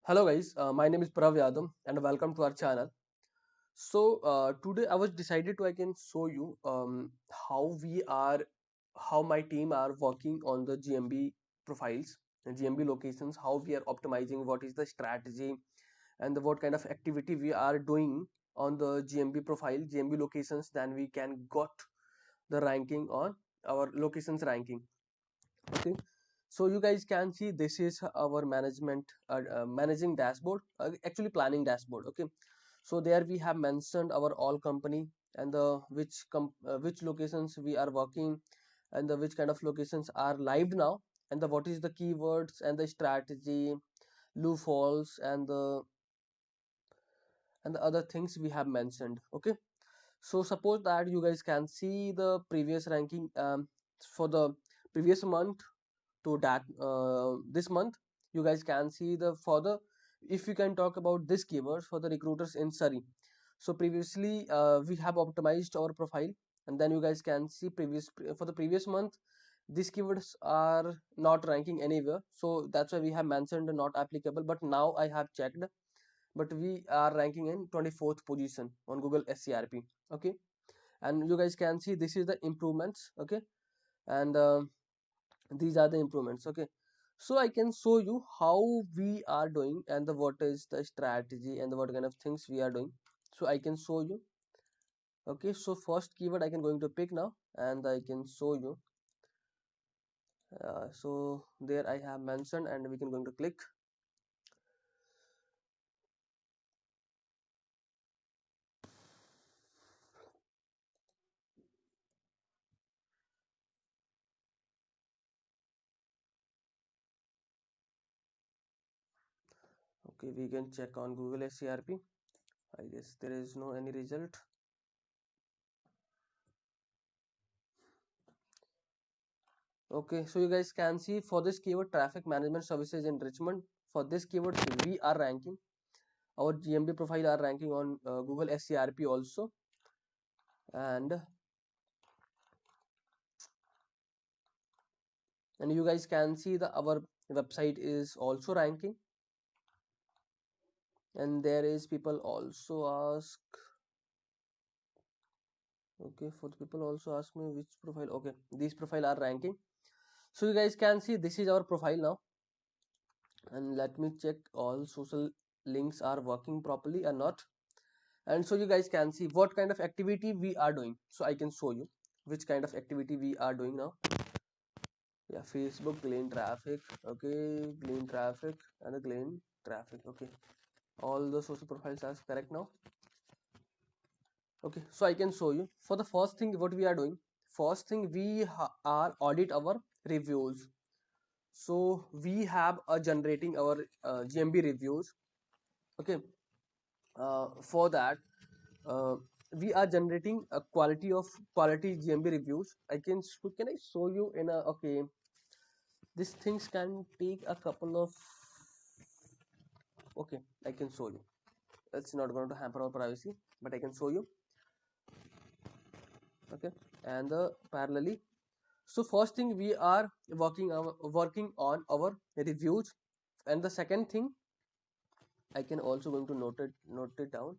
Hello guys, my name is Prav Yadav and welcome to our channel. Today I was decided to I can show you how how my team are working on the GMB profiles and GMB locations, how we are optimizing, what is the strategy and what kind of activity we are doing on the GMB profile, GMB locations, then we can got the ranking on our locations ranking. Okay, so you guys can see this is our managing dashboard, actually planning dashboard. Okay, so there we have mentioned our all company and the which locations we are working and the which kind of locations are live now, and the what is the keywords and the strategy, loopholes and the other things we have mentioned. Okay, so suppose that you guys can see the previous ranking for the previous month to that this month. You guys can see the for the, if we can talk about this keywords for the recruiters in Surrey. So previously we have optimized our profile, and then you guys can see for the previous month these keywords are not ranking anywhere, so that's why we have mentioned not applicable. But now I have checked, but we are ranking in 24th position on Google SERP. Okay, and you guys can see this is the improvements. Okay, and these are the improvements. Okay, so I can show you how we are doing and the what is the strategy and the what kind of things we are doing, so I can show you. Okay, so first keyword I can going to pick now and I can show you. So there I have mentioned and we can going to click. Okay, we can check on Google SCRP. I guess there is no any result. Okay, so you guys can see for this keyword traffic management services in Richmond, for this keyword we are ranking, our GMB profile are ranking on Google SCRP also. And you guys can see the our website is also ranking, and there is people also ask. Okay, for the people also ask me which profile. Okay, these profile are ranking, so you guys can see this is our profile now. And let me check all social links are working properly or not. And so you guys can see what kind of activity we are doing, so I can show you which kind of activity we are doing now. Yeah, Facebook clean traffic. Okay, clean traffic and the clean traffic. Okay, all the social profiles are correct now. Okay, so I can show you. For the first thing what we are doing, first thing we are audit our reviews. So we have a generating our GMB reviews. Okay, for that uh, we are generating a quality GMB reviews. Can I show you in a, okay, these things can take a couple of, okay, I can show you. It's not going to hamper our privacy, but I can show you. Okay, and parallelly, so first thing we are working on our reviews, and the second thing I can also going to note it down.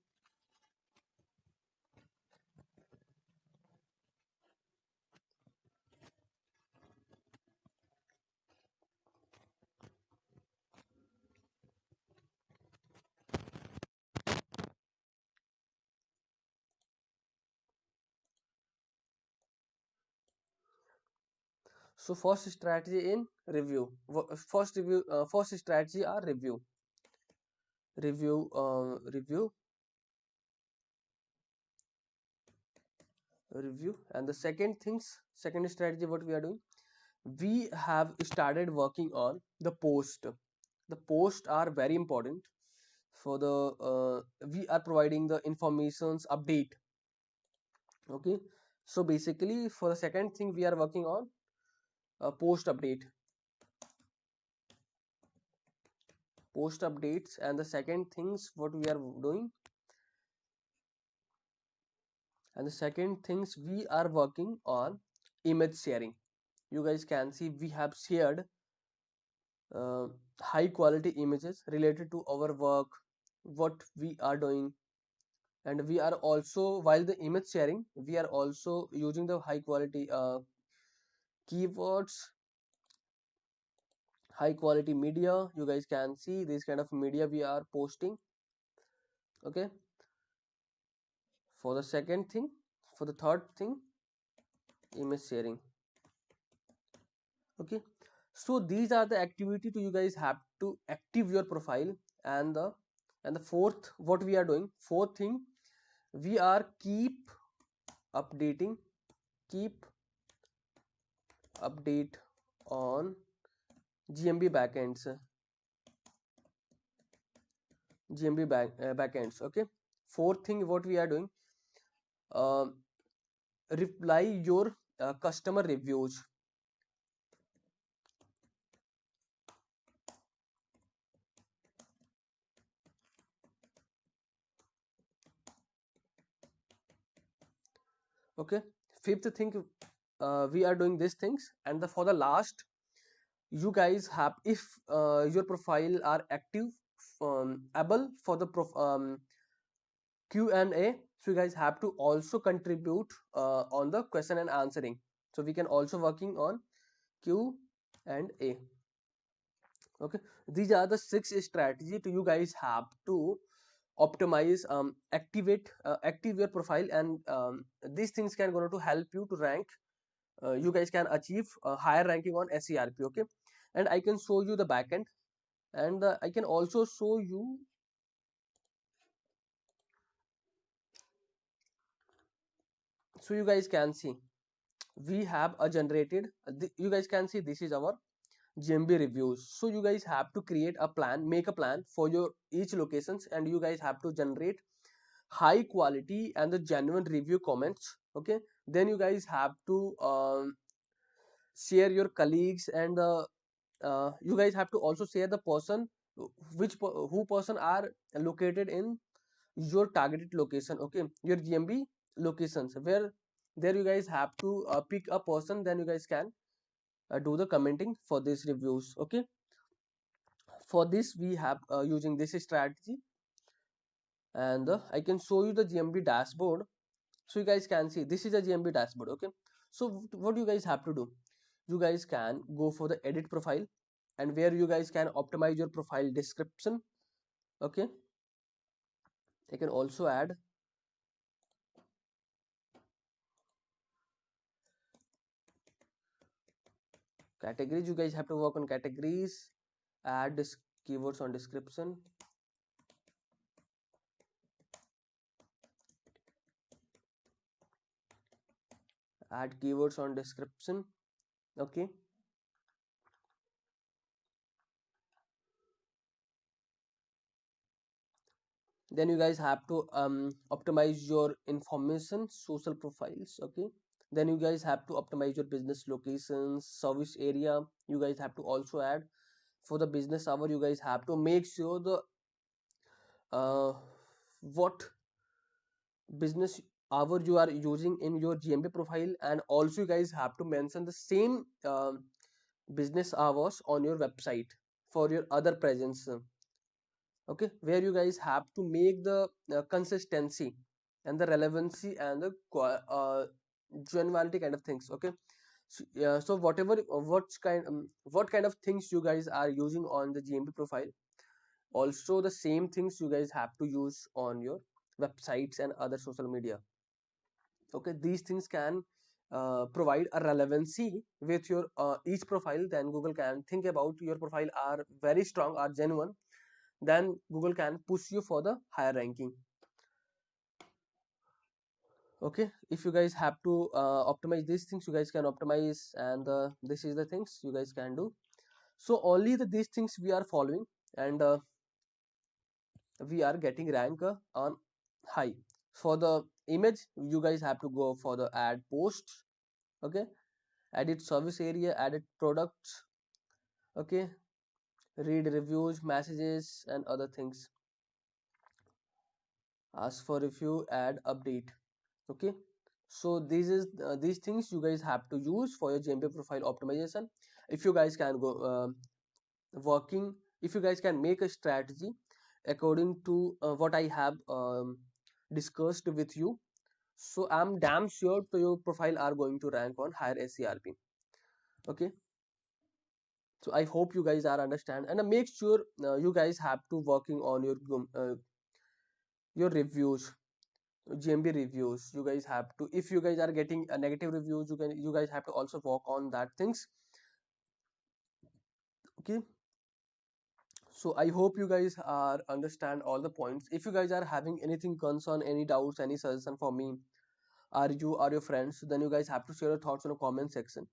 So first strategy in review, first strategy are review, and the second strategy what we are doing, we have started working on the post. The posts are very important for the we are providing the informations update. Okay, so basically for the second thing we are working on post updates, and the second things what we are doing, and the second things we are working on image sharing. You guys can see we have shared uh, high quality images related to our work, what we are doing. And we are also, while the image sharing, we are also using the high quality keywords, high quality media. You guys can see this kind of media we are posting. Okay, for the second thing, for the third thing, image sharing. Okay, so these are the activity to you guys have to active your profile. And the fourth, what we are doing, fourth thing, we are updating keep update on gmb backends, backends. Okay, fourth thing what we are doing, uh, reply your customer reviews. Okay, fifth thing, we are doing these things. And for the last, you guys have, if your profile are active, able for the Q&A, so you guys have to also contribute on the question and answering. So we can also working on Q&A. Okay, these are the six strategy to you guys have to optimize, active your profile. And these things can going to help you to rank. You guys can achieve a higher ranking on SERP. Okay, and I can show you the backend. And I can also show you, so you guys can see we have a generated, you guys can see this is our GMB reviews. So you guys have to create a plan, make a plan for your each locations, and you guys have to generate high quality and the genuine review comments. Okay, then you guys have to share your colleagues. And you guys have to also share the person, who person are located in your targeted location. Okay, your GMB locations, where there you guys have to pick a person, then you guys can do the commenting for these reviews. Okay, for this we have using this strategy. And I can show you the GMB dashboard. So you guys can see this is a GMB dashboard. Okay, so what you guys have to do, you guys can go for the edit profile, and where you guys can optimize your profile description. Okay, I can also add categories. You guys have to work on categories, add this keywords on description, add keywords on description. Okay, then you guys have to optimize your information, social profiles. Okay, then you guys have to optimize your business locations, service area. You guys have to also add for the business hour. You guys have to make sure the what business hour you are using in your GMB profile. And also you guys have to mention the same business hours on your website for your other presence. Okay, where you guys have to make the consistency and the relevancy and the genuinity kind of things. Okay, so, so whatever what kind of things you guys are using on the GMB profile, also the same things you guys have to use on your websites and other social media. Okay, these things can provide a relevancy with your each profile. Then Google can think about your profile are very strong or genuine, then Google can push you for the higher ranking. Okay, if you guys have to optimize these things, you guys can optimize. And this is the things you guys can do. So only these things we are following. And we are getting rank on high. For the image, you guys have to go for the add posts. Okay, edit service area, edit products. Okay, read reviews, messages and other things, ask for review, add update. Okay, so these things you guys have to use for your GMB profile optimization. If you guys can go working, if you guys can make a strategy according to what I have discussed with you, so I'm damn sure to your profile are going to rank on higher SERP. Okay, so I hope you guys are understand, and make sure you guys have to working on your reviews, GMB reviews. You guys have to, if you guys are getting a negative reviews, you guys have to also work on that things. Okay, so I hope you guys are understand all the points. If you guys are having anything concern, any doubts, any suggestion for me, are you or your friends, then you guys have to share your thoughts in the comment section.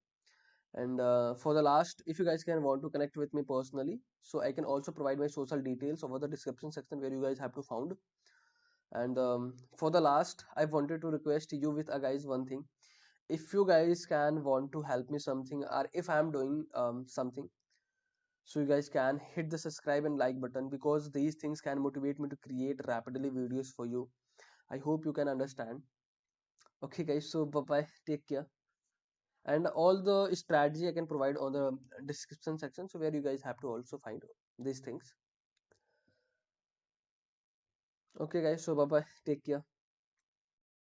And for the last, if you guys can want to connect with me personally, so I can also provide my social details over the description section where you guys have to found. And for the last, I wanted to request you with a guys one thing. If you guys can want to help me something, or if I'm doing something, so you guys can hit the subscribe and like button, because these things can motivate me to create rapidly videos for you. I hope you can understand. Okay guys, so bye bye, take care. And all the strategy I can provide on the description section, so where you guys have to also find these things. Okay guys, so bye bye, take care.